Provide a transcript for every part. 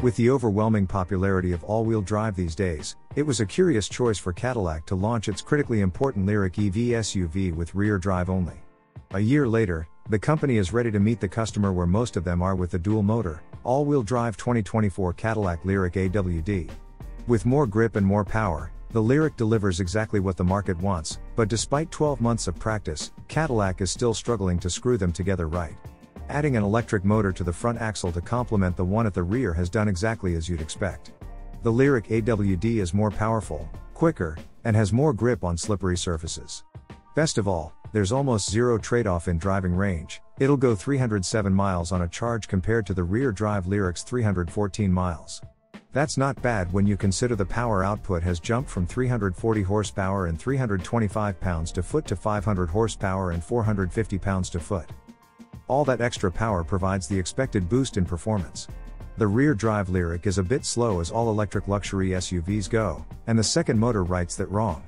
With the overwhelming popularity of all-wheel drive these days, it was a curious choice for Cadillac to launch its critically important Lyriq EV SUV with rear drive only. A year later, the company is ready to meet the customer where most of them are with the dual-motor, all-wheel drive 2024 Cadillac Lyriq AWD. With more grip and more power, the Lyriq delivers exactly what the market wants, but despite 12 months of practice, Cadillac is still struggling to screw them together right. Adding an electric motor to the front axle to complement the one at the rear has done exactly as you'd expect. The Lyriq AWD is more powerful, quicker, and has more grip on slippery surfaces. Best of all, there's almost zero trade-off in driving range. It'll go 307 miles on a charge compared to the rear-drive Lyriq's 314 miles. That's not bad when you consider the power output has jumped from 340 horsepower and 325 pounds-to-foot to 500 horsepower and 450 pounds-to-foot. All that extra power provides the expected boost in performance. The rear-drive Lyriq is a bit slow as all electric luxury SUVs go, and the second motor rights that wrong.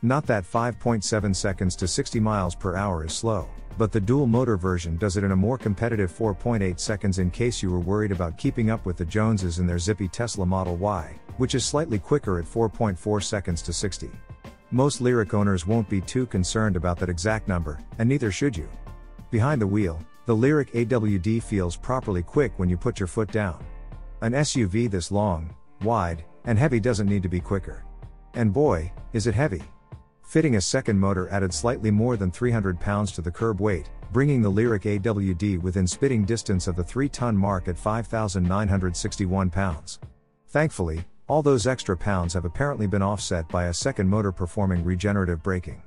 Not that 5.7 seconds to 60 miles per hour is slow, but the dual-motor version does it in a more competitive 4.8 seconds in case you were worried about keeping up with the Joneses in their zippy Tesla Model Y, which is slightly quicker at 4.4 seconds to 60. Most Lyriq owners won't be too concerned about that exact number, and neither should you. Behind the wheel, the Lyriq AWD feels properly quick when you put your foot down. An SUV this long, wide, and heavy doesn't need to be quicker. And boy, is it heavy. Fitting a second motor added slightly more than 300 pounds to the curb weight, bringing the Lyriq AWD within spitting distance of the 3-ton mark at 5,961 pounds. Thankfully, all those extra pounds have apparently been offset by a second motor performing regenerative braking.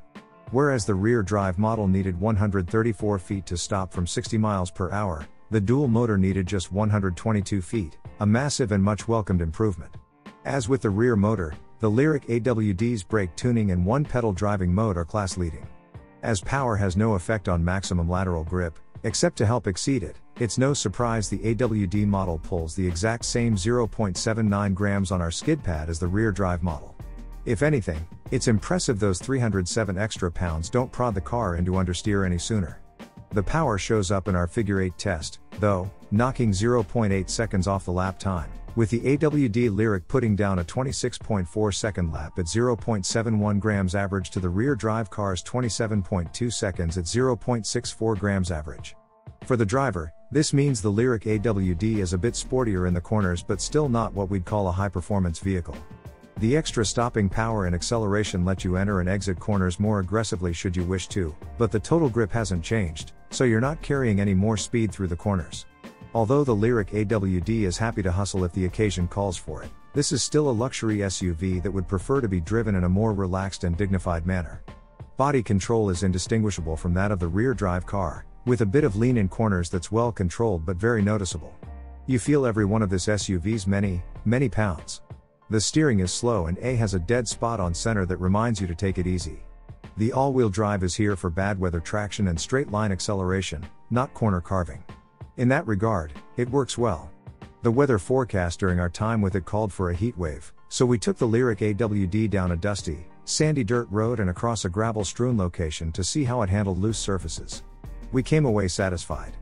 Whereas the rear drive model needed 134 feet to stop from 60 miles per hour, the dual motor needed just 122 feet, a massive and much welcomed improvement. As with the rear motor, the Lyriq AWD's brake tuning and one-pedal driving mode are class-leading. As power has no effect on maximum lateral grip, except to help exceed it, it's no surprise the AWD model pulls the exact same 0.79 grams on our skid pad as the rear drive model. If anything, it's impressive those 307 extra pounds don't prod the car into understeer any sooner. The power shows up in our figure 8 test, though, knocking 0.8 seconds off the lap time, with the AWD Lyriq putting down a 26.4 second lap at 0.71 grams average to the rear drive car's 27.2 seconds at 0.64 grams average. For the driver, this means the Lyriq AWD is a bit sportier in the corners but still not what we'd call a high-performance vehicle. The extra stopping power and acceleration let you enter and exit corners more aggressively should you wish to, but the total grip hasn't changed, so you're not carrying any more speed through the corners. Although the Lyriq AWD is happy to hustle if the occasion calls for it, this is still a luxury SUV that would prefer to be driven in a more relaxed and dignified manner. Body control is indistinguishable from that of the rear drive car, with a bit of lean in corners that's well controlled but very noticeable. You feel every one of this SUV's many pounds. The steering is slow and has a dead spot on center that reminds you to take it easy. The all-wheel drive is here for bad weather traction and straight-line acceleration, not corner carving. In that regard, it works well. The weather forecast during our time with it called for a heat wave, so we took the Lyriq AWD down a dusty, sandy dirt road and across a gravel-strewn location to see how it handled loose surfaces. We came away satisfied.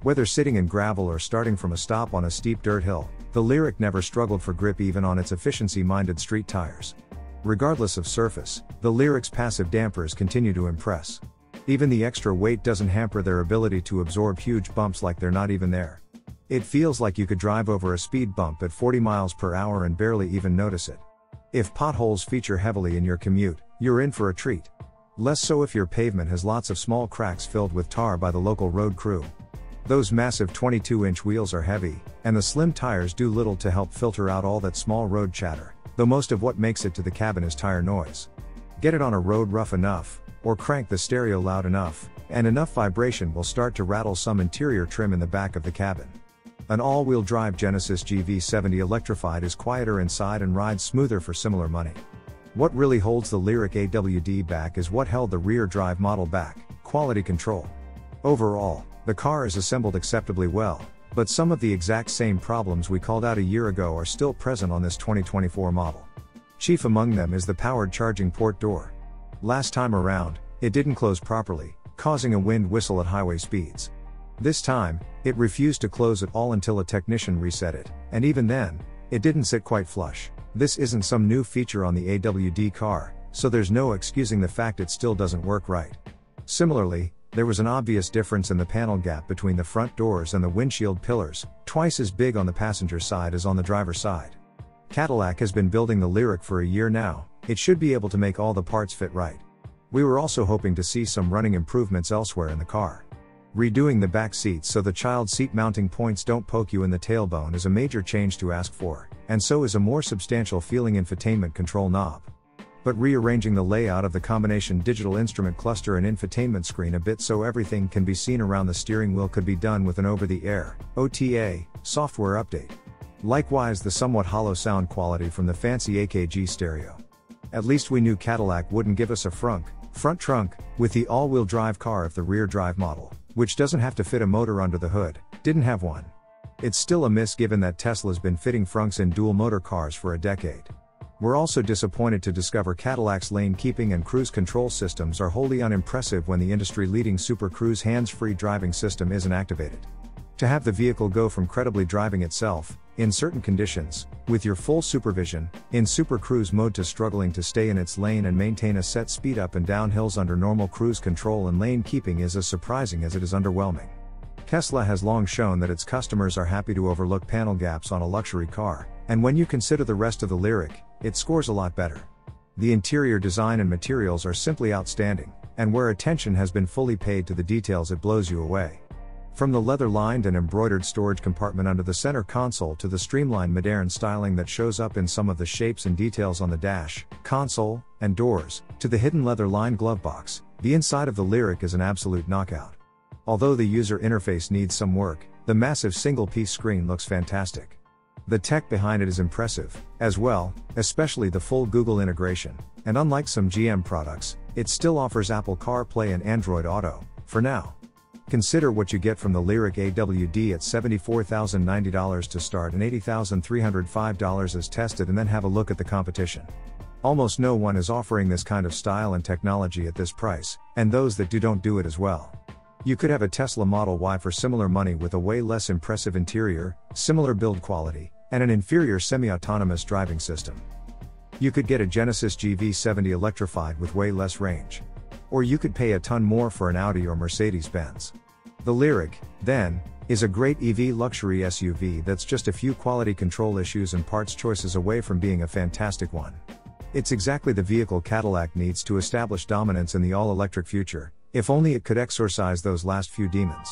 Whether sitting in gravel or starting from a stop on a steep dirt hill, the Lyriq never struggled for grip even on its efficiency-minded street tires. Regardless of surface, the Lyriq's passive dampers continue to impress. Even the extra weight doesn't hamper their ability to absorb huge bumps like they're not even there. It feels like you could drive over a speed bump at 40 miles per hour and barely even notice it. If potholes feature heavily in your commute, you're in for a treat. Less so if your pavement has lots of small cracks filled with tar by the local road crew. Those massive 22-inch wheels are heavy, and the slim tires do little to help filter out all that small road chatter, though most of what makes it to the cabin is tire noise. Get it on a road rough enough, or crank the stereo loud enough, and enough vibration will start to rattle some interior trim in the back of the cabin. An all-wheel drive Genesis GV70 electrified is quieter inside and rides smoother for similar money. What really holds the Lyriq AWD back is what held the rear drive model back: quality control. Overall, the car is assembled acceptably well, but some of the exact same problems we called out a year ago are still present on this 2024 model. Chief among them is the powered charging port door. Last time around, it didn't close properly, causing a wind whistle at highway speeds. This time, it refused to close at all until a technician reset it, and even then, it didn't sit quite flush. This isn't some new feature on the AWD car, so there's no excusing the fact it still doesn't work right. Similarly, there was an obvious difference in the panel gap between the front doors and the windshield pillars, twice as big on the passenger side as on the driver's side. Cadillac has been building the Lyriq for a year now, it should be able to make all the parts fit right. We were also hoping to see some running improvements elsewhere in the car. Redoing the back seats so the child seat mounting points don't poke you in the tailbone is a major change to ask for, and so is a more substantial feeling infotainment control knob. But rearranging the layout of the combination digital instrument cluster and infotainment screen a bit so everything can be seen around the steering wheel could be done with an over-the-air, OTA, software update. Likewise, the somewhat hollow sound quality from the fancy AKG stereo. At least we knew Cadillac wouldn't give us a front trunk, with the all-wheel drive car if the rear drive model, which doesn't have to fit a motor under the hood, didn't have one. It's still a miss given that Tesla's been fitting frunks in dual motor cars for a decade. We're also disappointed to discover Cadillac's lane keeping and cruise control systems are wholly unimpressive when the industry-leading Super Cruise hands-free driving system isn't activated. To have the vehicle go from credibly driving itself, in certain conditions, with your full supervision, in Super Cruise mode to struggling to stay in its lane and maintain a set speed up and down hills under normal cruise control and lane keeping is as surprising as it is underwhelming. Tesla has long shown that its customers are happy to overlook panel gaps on a luxury car, and when you consider the rest of the Lyriq, it scores a lot better. The interior design and materials are simply outstanding, and where attention has been fully paid to the details it blows you away. From the leather-lined and embroidered storage compartment under the center console to the streamlined modern styling that shows up in some of the shapes and details on the dash, console, and doors, to the hidden leather-lined glove box, the inside of the Lyriq is an absolute knockout. Although the user interface needs some work, the massive single-piece screen looks fantastic. The tech behind it is impressive, as well, especially the full Google integration, and unlike some GM products, it still offers Apple CarPlay and Android Auto, for now. Consider what you get from the Lyriq AWD at $74,090 to start and $80,305 as tested, and then have a look at the competition. Almost no one is offering this kind of style and technology at this price, and those that do don't do it as well. You could have a Tesla Model Y for similar money with a way less impressive interior, similar build quality, and an inferior semi-autonomous driving system. You could get a Genesis GV70 electrified with way less range. Or you could pay a ton more for an Audi or Mercedes-Benz. The Lyriq, then, is a great EV luxury SUV that's just a few quality control issues and parts choices away from being a fantastic one. It's exactly the vehicle Cadillac needs to establish dominance in the all-electric future, if only it could exorcise those last few demons.